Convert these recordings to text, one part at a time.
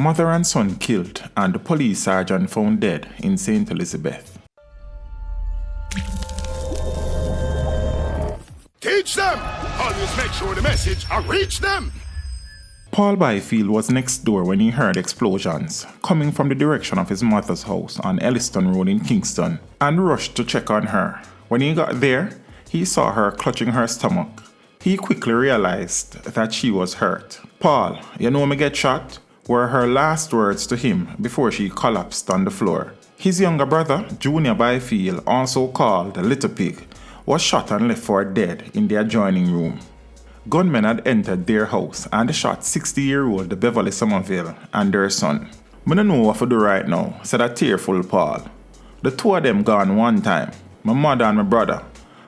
Mother and son killed and the police sergeant found dead in St. Elizabeth. Teach them! Always make sure the message will reach them! Paul Byfield was next door when he heard explosions coming from the direction of his mother's house on Elleston Road in Kingston and rushed to check on her. When he got there, he saw her clutching her stomach. He quickly realized that she was hurt. "Paul, you know me get shot?" were her last words to him before she collapsed on the floor. His younger brother, Junior Byfield, also called Little Pig, was shot and left for dead in the adjoining room. Gunmen had entered their house and shot 60-year-old Beverly Somerville and their son. "I don't know what to do right now," said a tearful Paul. "The two of them gone one time, my mother and my brother.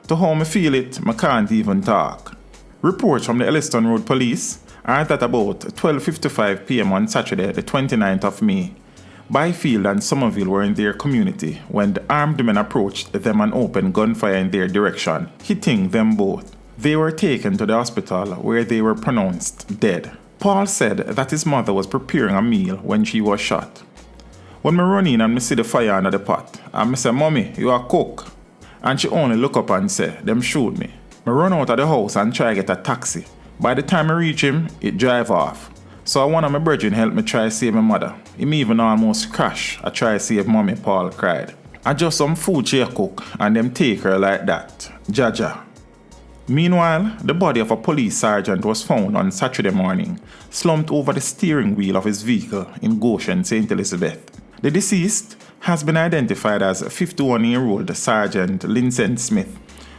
To how me feel it, I can't even talk." Reports from the Elleston Road Police are that about 12:55 p.m. on Saturday, the 29th of May, Byfield and Somerville were in their community when the armed men approached them and opened gunfire in their direction, hitting them both. They were taken to the hospital where they were pronounced dead. Paul said that his mother was preparing a meal when she was shot. "When me run in and me see the fire under the pot, and me say, 'Mommy, you a cook?' And she only look up and say, 'Them shoot me.' Me run out of the house and try get a taxi. By the time I reach him, it drive off. So one of my brethren helped me try save my mother. Him even almost crash. I try save mommy," Paul cried. "I just some food she cook and them take her like that. Jaja." Meanwhile, the body of a police sergeant was found on Saturday morning, slumped over the steering wheel of his vehicle in Goshen, St. Elizabeth. The deceased has been identified as 51-year-old Sergeant Vincent Smith,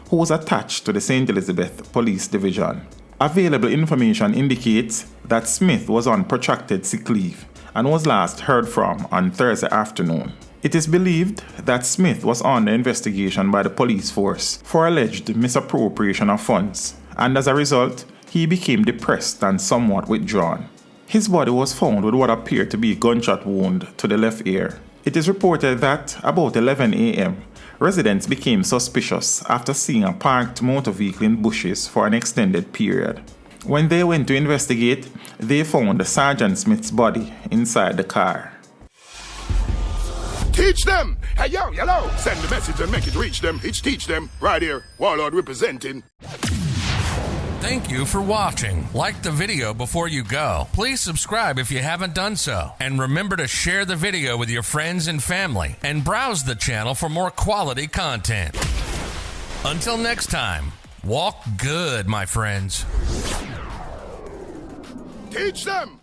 who was attached to the St. Elizabeth Police Division. Available information indicates that Smith was on protracted sick leave and was last heard from on Thursday afternoon. It is believed that Smith was under investigation by the police force for alleged misappropriation of funds, and as a result, he became depressed and somewhat withdrawn. His body was found with what appeared to be a gunshot wound to the left ear. It is reported that about 11 a.m., residents became suspicious after seeing a parked motor vehicle in bushes for an extended period. When they went to investigate, they found Sergeant Smith's body inside the car. Teach them! Hey, yo, yellow! Send the message and make it reach them. It's teach them. Right here, Warlord representing. Thank you for watching. Like the video before you go. Please subscribe if you haven't done so. And remember to share the video with your friends and family. And browse the channel for more quality content. Until next time, walk good, my friends. Teach them!